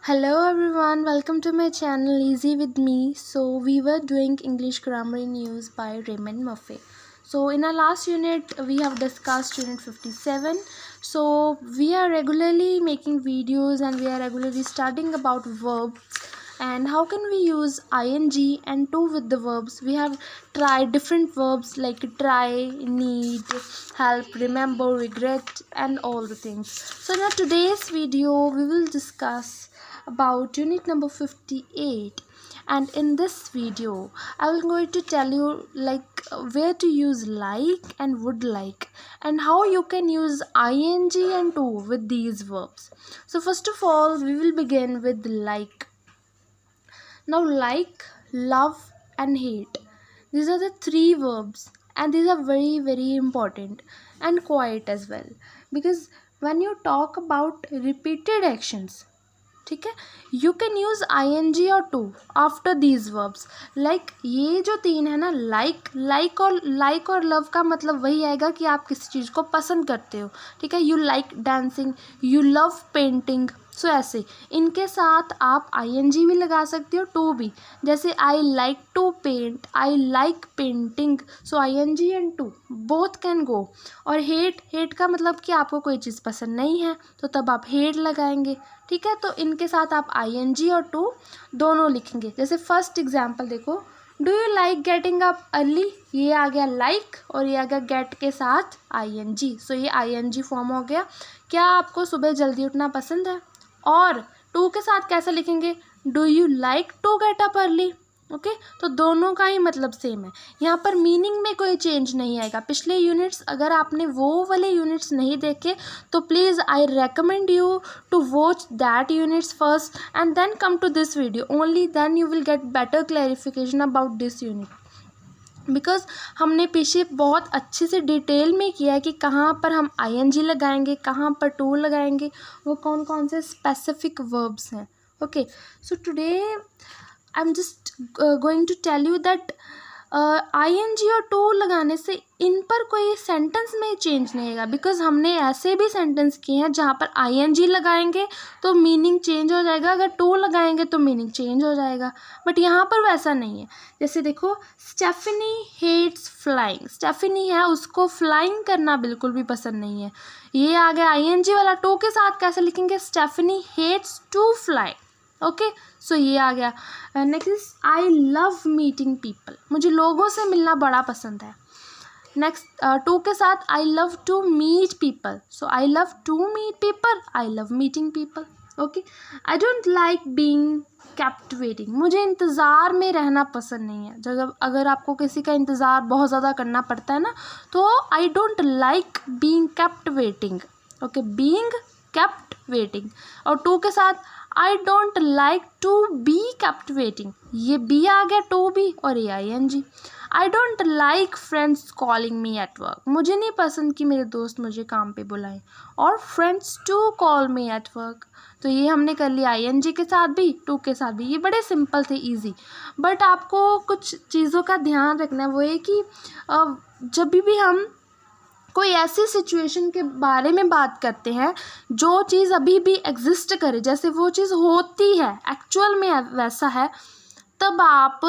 Hello everyone, welcome to my channel Easy with me. So we were doing English grammar in use by Raymond Murphy. So in our last unit we have discussed unit 57. So we are regularly making videos and we are regularly studying about verbs and how can we use ing and to with the verbs. We have tried different verbs like try, need, help, remember, regret and all the things. So in our today's video we will discuss about unit number 58, and in this video I will going to tell you where to use like and would like and how you can use ing and to with these verbs. So first of all we will begin with like. Now like, love and hate, these are the three verbs and these are very important and quiet as well, because when you talk about repeated actions, ठीक है, you can use I N G और to after these verbs. Like ये जो तीन है ना, like और love का मतलब वही आएगा कि आप किसी चीज़ को पसंद करते हो. ठीक है, you like dancing, you love painting. So ऐसे इनके साथ आप आई एन जी भी लगा सकते हो, टू भी. जैसे I like to paint, I like painting. So I N G and to both can go. और हेट का मतलब कि आपको कोई चीज़ पसंद नहीं है तो तब आप हेट लगाएंगे. ठीक है, तो इनके साथ आप आई एन जी और टू दोनों लिखेंगे. जैसे फर्स्ट एग्जाम्पल देखो, do you like getting up early. ये आ गया लाइक और ये आ गया गेट के साथ आई एन जी. सो ये आई एन जी फॉर्म हो गया. क्या आपको सुबह जल्दी उठना पसंद है. और टू के साथ कैसे लिखेंगे, do you like to get up early. Okay, तो दोनों का ही मतलब सेम है. यहाँ पर मीनिंग में कोई चेंज नहीं आएगा. पिछले यूनिट्स अगर आपने वो वाले यूनिट्स नहीं देखे तो please I recommend you to watch that units first and then come to this video. Only then you will get better clarification about this unit, because हमने पीछे बहुत अच्छे से डिटेल में किया है कि कहाँ पर हम आई एन जी लगाएंगे, कहाँ पर टू लगाएंगे, वो कौन कौन से स्पेसिफिक वर्ब्स हैं. Okay, so today I am just going to tell you that I N G और टू लगाने से इन पर कोई सेंटेंस में चेंज नहीं आएगा. बिकॉज हमने ऐसे भी सेंटेंस किए हैं जहाँ पर आई एन जी लगाएंगे तो मीनिंग चेंज हो जाएगा, अगर टू लगाएंगे तो मीनिंग चेंज हो जाएगा. बट यहाँ पर वैसा नहीं है. जैसे देखो, स्टेफनी हेट्स फ्लाइंग. स्टेफनी है, उसको फ्लाइंग करना बिल्कुल भी पसंद नहीं है. ये आ गया आई एन जी वाला. टू के साथ कैसे लिखेंगे, Stephanie hates to fly. Okay, so ये आ गया. Next is I love meeting people. मुझे लोगों से मिलना बड़ा पसंद है. नेक्स्ट टू के साथ I love to meet people. So I love to meet people, I love meeting people. Okay, I don't like being captivating. मुझे इंतज़ार में रहना पसंद नहीं है. जब अगर आपको किसी का इंतज़ार बहुत ज़्यादा करना पड़ता है ना, तो I don't like being captivating. Okay, being captivating. और टू के साथ I don't like to be captivating. ये बी आ गया, टू बी और ये I N G. I don't like friends calling me at work. मुझे नहीं पसंद कि मेरे दोस्त मुझे काम पे बुलाएं. और friends to call me at work. तो ये हमने कर लिया आई एन जी के साथ भी, टू के साथ भी. ये बड़े सिंपल थे, इजी. बट आपको कुछ चीज़ों का ध्यान रखना है. वो ये कि जब भी हम कोई ऐसी सिचुएशन के बारे में बात करते हैं जो चीज़ अभी भी एग्जिस्ट करे, जैसे वो चीज़ होती है एक्चुअल में वैसा है, तब आप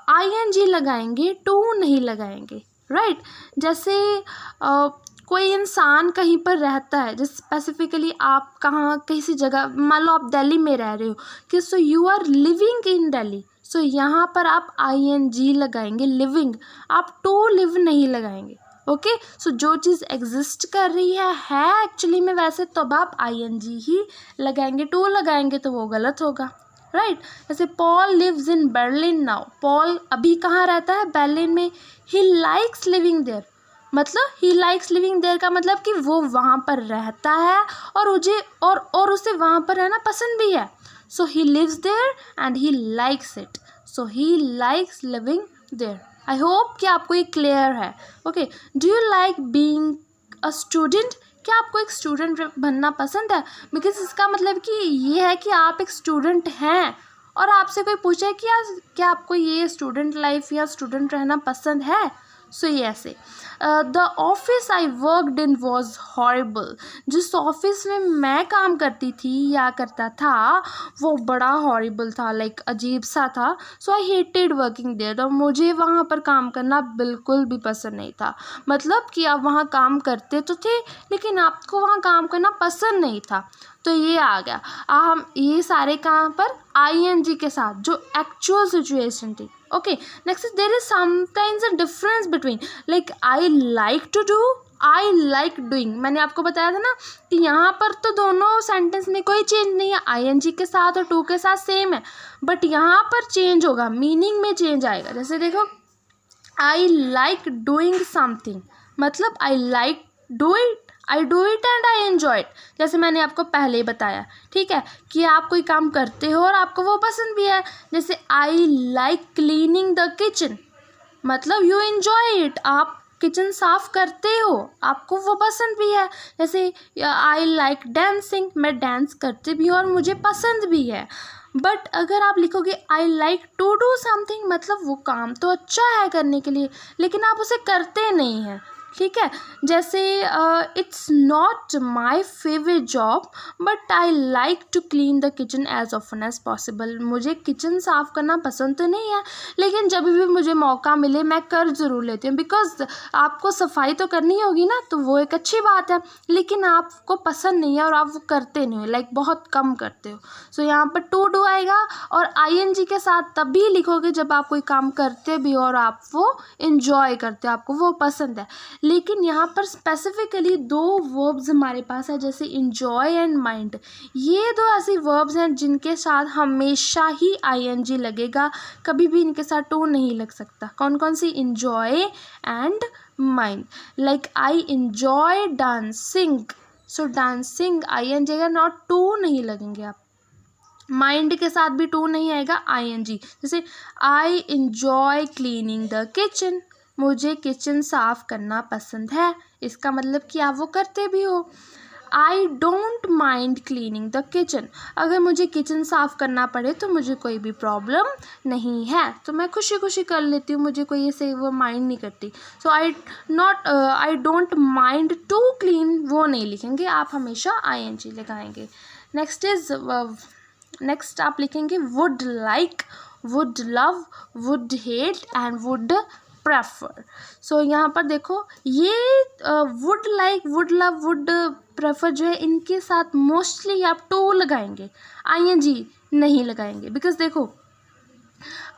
आई एन जी लगाएंगे, टू नहीं लगाएंगे. राइट, जैसे कोई इंसान कहीं पर रहता है, जैसे स्पेसिफिकली आप कहाँ किसी जगह, मान लो आप दिल्ली में रह रहे हो कि so you are living in Delhi. So यहाँ पर आप आई एन जी लगाएंगे, लिविंग. आप टू लिव नहीं लगाएंगे. ओके, सो जो चीज़ एग्जिस्ट कर रही है एक्चुअली में वैसे, तो अब आप आई एन जी ही लगाएंगे. टू लगाएंगे तो वो गलत होगा. राइट, जैसे Paul lives in Berlin now. Paul अभी कहाँ रहता है, बर्लिन में. ही लाइक्स लिविंग देयर, मतलब ही लाइक्स लिविंग देयर का मतलब कि वो वहाँ पर रहता है और उसे वहाँ पर रहना पसंद भी है. So he lives there and he likes it. So he likes living there. I hope कि आपको ये क्लियर है. Okay, do you like being a student. क्या आपको एक स्टूडेंट बनना पसंद है. बिकॉज इसका मतलब कि ये है कि आप एक स्टूडेंट हैं और आपसे कोई पूछे कि क्या आपको ये स्टूडेंट लाइफ या स्टूडेंट रहना पसंद है. सो ये ऐसे. The office I worked in was horrible. जिस ऑफिस में मैं काम करती थी या करता था वो बड़ा हॉरिबल था, लाइक अजीब सा था। सो आई हेटेड वर्किंग देयर। और मुझे वहाँ पर काम करना बिल्कुल भी पसंद नहीं था। मतलब कि आप वहाँ काम करते तो थे लेकिन आपको वहाँ काम करना पसंद नहीं था। तो ये आ गया। हम ये सारे कहाँ पर ing के साथ, जो एक्चुअल सिचुएशन थी। Okay, next is there is sometimes a difference between, like I like to do, I like doing. मैंने आपको बताया था ना कि यहाँ पर तो दोनों सेंटेंस में कोई चेंज नहीं है, ing के साथ और टू के साथ सेम है, बट यहाँ पर चेंज होगा, मीनिंग में चेंज आएगा। जैसे देखो, आई लाइक डूइंग समथिंग, मतलब I like do it, I do it and I enjoy it. जैसे मैंने आपको पहले ही बताया, ठीक है, कि आप कोई काम करते हो और आपको वो पसंद भी है। जैसे I like cleaning the kitchen, मतलब यू एन्जॉय इट, आप किचन साफ करते हो, आपको वो पसंद भी है। जैसे आई लाइक डांसिंग, मैं डांस करती भी हूँ और मुझे पसंद भी है। बट अगर आप लिखोगे I like to do something, मतलब वो काम तो अच्छा है करने के लिए लेकिन आप उसे करते नहीं हैं, ठीक है। जैसे it's not my favourite job but I like to clean the kitchen as often as possible. मुझे किचन साफ़ करना पसंद तो नहीं है लेकिन जब भी मुझे मौका मिले मैं कर ज़रूर लेती हूँ, बिकॉज आपको सफाई तो करनी होगी ना, तो वो एक अच्छी बात है। लेकिन आपको पसंद नहीं है और आप वो करते नहीं हो, लाइक बहुत कम करते हो। सो यहाँ पर टू डू आएगा और ing के साथ तभी लिखोगे जब आप कोई काम करते भी हो और आप वो इन्जॉय करते हो, आपको वो पसंद है। लेकिन यहाँ पर स्पेसिफिकली दो वर्ब्स हमारे पास है, जैसे इंजॉय एंड माइंड। ये दो ऐसी वर्ब्स हैं जिनके साथ हमेशा ही ing लगेगा, कभी भी इनके साथ टू नहीं लग सकता। कौन कौन सी? Enjoy and mind. Like I enjoy dancing, so dancing ing आएगा, नॉट टू नहीं लगेंगे आप। माइंड के साथ भी टू नहीं आएगा, ing। जैसे I enjoy cleaning the kitchen, मुझे किचन साफ़ करना पसंद है, इसका मतलब कि आप वो करते भी हो। आई don't mind cleaning the kitchen, अगर मुझे किचन साफ़ करना पड़े तो मुझे कोई भी प्रॉब्लम नहीं है, तो मैं खुशी खुशी कर लेती हूँ, मुझे कोई ऐसे वो माइंड नहीं करती। So I don't mind to clean, वो नहीं लिखेंगे आप, हमेशा ing लगाएंगे। नेक्स्ट आप लिखेंगे would like, would love, would hate and would prefer. So यहाँ पर देखो, ये would like, would love, would prefer जो है, इनके साथ मोस्टली आप टू लगाएंगे, ing नहीं लगाएंगे। बिकॉज देखो,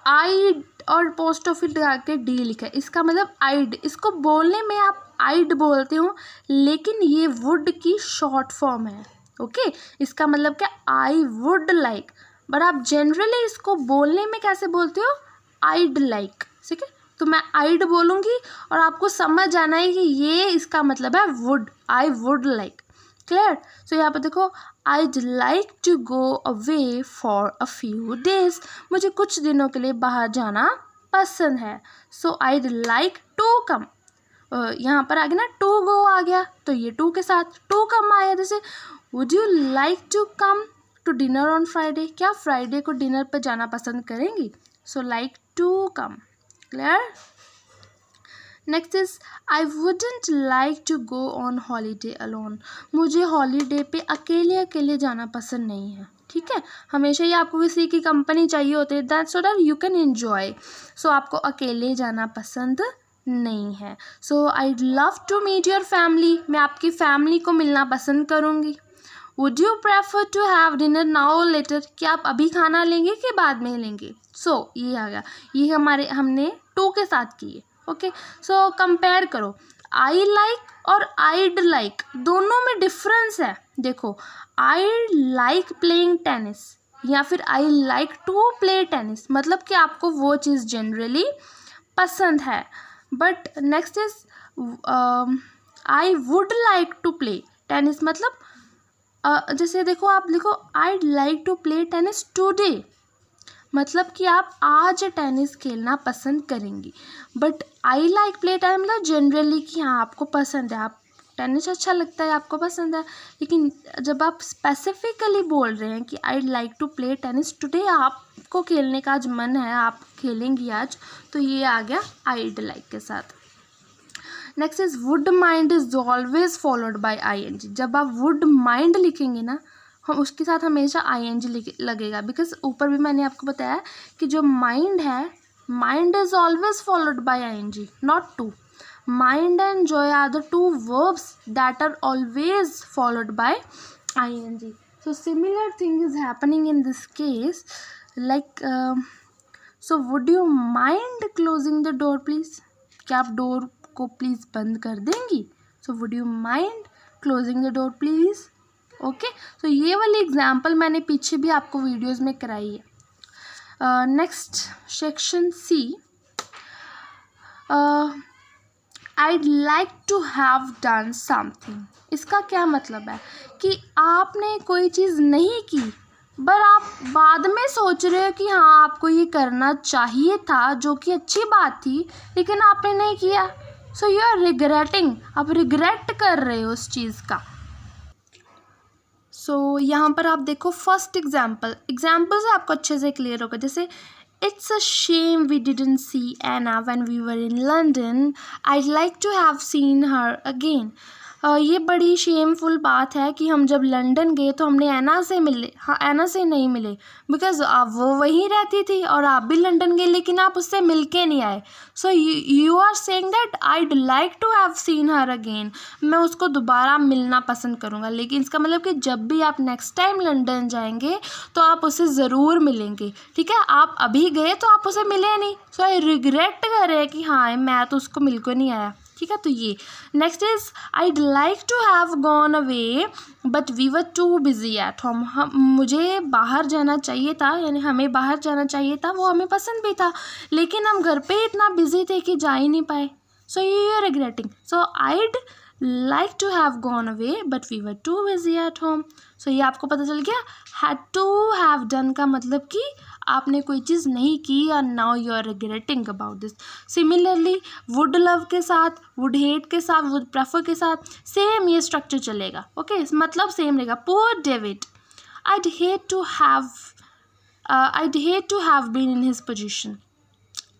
आई और पोस्ट ऑफिस लगा के डी लिखा है, इसका मतलब आइड, इसको बोलने में आप आइड बोलते हो लेकिन ये वुड की शॉर्ट फॉर्म है। ओके, इसका मतलब क्या? आई वुड लाइक, बट आप जनरली इसको बोलने में कैसे बोलते हो? आइड लाइक, ठीक है। तो मैं आइड बोलूँगी और आपको समझ आना है कि ये इसका मतलब है would, I would like. Clear? So यहाँ पर देखो, I'd like to go away for a few days, मुझे कुछ दिनों के लिए बाहर जाना पसंद है। So I'd like to come, यहाँ पर आ गया ना, टू गो आ गया, तो ये टू के साथ टू कम आया। जैसे would you like to come to dinner on Friday, क्या फ्राइडे को डिनर पर जाना पसंद करेंगी? So like to come. Clear? Next is I wouldn't like to go on holiday alone, मुझे हॉलीडे पे अकेले अकेले जाना पसंद नहीं है, ठीक है। हमेशा ही आपको किसी की कंपनी चाहिए होती है, that so that you can enjoy. So आपको अकेले जाना पसंद नहीं है। So I love to meet your family, मैं आपकी फैमिली को मिलना पसंद करूँगी। Would you prefer to have dinner now और लेटर, क्या आप अभी खाना लेंगे कि बाद में लेंगे? सो ये आ गया, ये हमने टू के साथ किए। ओके, सो कंपेयर करो, आई लाइक और आइड लाइक, दोनों में डिफरेंस है। देखो, आई लाइक प्लेइंग टेनिस या फिर I like to play tennis, मतलब कि आपको वो चीज़ जनरली पसंद है। But next is I would like to play tennis, मतलब जैसे देखो, आप लिखो I like to play tennis today, मतलब कि आप आज टेनिस खेलना पसंद करेंगी। But I like play time मतलब जनरली कि हाँ आपको पसंद है, आप टेनिस अच्छा लगता है, आपको पसंद है। लेकिन जब आप स्पेसिफिकली बोल रहे हैं कि I like to play tennis today, आपको खेलने का आज मन है, आप खेलेंगी आज, तो ये आ गया आइड लाइक के साथ। Next is would mind is always followed by ING. जब आप वुड माइंड लिखेंगे ना, हम उसके साथ हमेशा ING लगेगा, बिकॉज ऊपर भी मैंने आपको बताया कि जो माइंड है, mind is always followed by ING, not to. Mind and joy are the two verbs that are always followed by ING. So similar thing is happening in this case, like so would you mind closing the door please? क्या आप door को please बंद कर देंगी? So would you mind closing the door please? Okay, so ये वाली example मैंने पीछे भी आपको वीडियोज़ में कराई है. Next section C. I'd like to have done something. इसका क्या मतलब है कि आपने कोई चीज़ नहीं की, पर आप बाद में सोच रहे हो कि हाँ आपको ये करना चाहिए था, जो कि अच्छी बात थी, लेकिन आपने नहीं किया. So you are regretting. आप रिग्रेट कर रहे हो उस चीज़ का. सो यहाँ पर आप देखो फर्स्ट एग्जाम्पल से आपको अच्छे से क्लियर होगा. जैसे It's a shame we didn't see Anna when we were in London. I'd like to have seen her again. ये बड़ी शेमफुल बात है कि हम जब लंदन गए तो हमने ऐना से मिले, हाँ ऐना से नहीं मिले, बिकॉज वो वहीं रहती थी और आप भी लंदन गए, लेकिन आप उससे मिल के नहीं आए. So you are saying that I'd like to have seen her again. मैं उसको दोबारा मिलना पसंद करूँगा, लेकिन इसका मतलब कि जब भी आप नेक्स्ट टाइम लंदन जाएंगे तो आप उसे ज़रूर मिलेंगे. ठीक है, आप अभी गए तो आप उसे मिले नहीं. सो आई रिग्रेट कर रहे हैं कि हाँ मैं तो उसको मिल को नहीं आया. ठीक है, तो ये next is I'd like to have gone away but we were too busy at home. मुझे बाहर जाना चाहिए था, यानी हमें बाहर जाना चाहिए था, वो हमें पसंद भी था, लेकिन हम घर पे इतना बिजी थे कि जा ही नहीं पाए. So you are regretting. So I'd like to have gone away but we were too busy at home. So ये आपको पता चल गया. हैड टू हैव डन का मतलब कि आपने कोई चीज़ नहीं की और now you are regretting about this. Similarly would love के साथ, वुड हेट के साथ, वुड प्रेफर के साथ सेम ये स्ट्रक्चर चलेगा. ओके, मतलब सेम रहेगा. Poor David, I'd hate to have been in his position.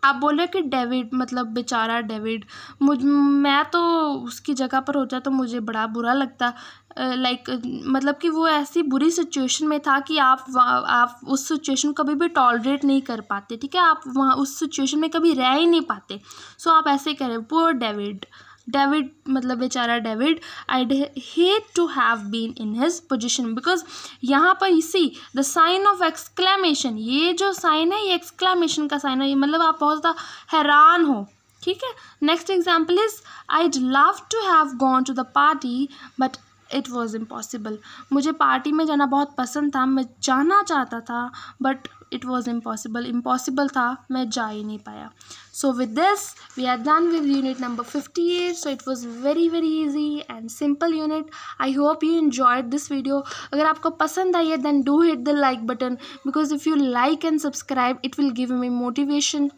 आप बोल रहे कि डेविड मतलब बेचारा डेविड, मैं तो उसकी जगह पर होता तो मुझे बड़ा बुरा लगता. लाइक मतलब कि वो ऐसी बुरी सिचुएशन में था कि आप उस सिचुएशन को कभी भी टॉलरेट नहीं कर पाते. ठीक है, आप वहाँ उस सिचुएशन में कभी रह ही नहीं पाते. सो आप ऐसे करें, पुअर डेविड. डेविड मतलब बेचारा David. I'd hate to have been in his position. Because यहाँ पर इसी द साइन ऑफ एक्सक्लेमेशन, ये जो साइन है ये एक्सक्लेमेशन का साइन है, ये मतलब आप बहुत ज़्यादा हैरान हो. ठीक है, next example is I'd love to have gone to the party but it was impossible. मुझे पार्टी में जाना बहुत पसंद था, मैं जाना चाहता था, बट it was impossible था, मैं जा ही नहीं पाया. So with this we are done with unit number 58. So it was very easy and simple unit. I hope you enjoyed this video. अगर आपको पसंद आई है then do hit the like button, because if you like and subscribe it will give me motivation.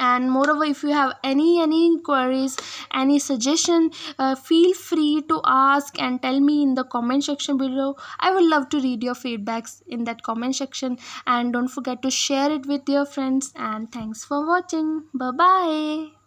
And moreover, if you have any queries, any suggestion, feel free to ask and tell me in the comment section below. I would love to read your feedbacks in that comment section, and don't forget to share it with your friends. And thanks for watching. Bye bye.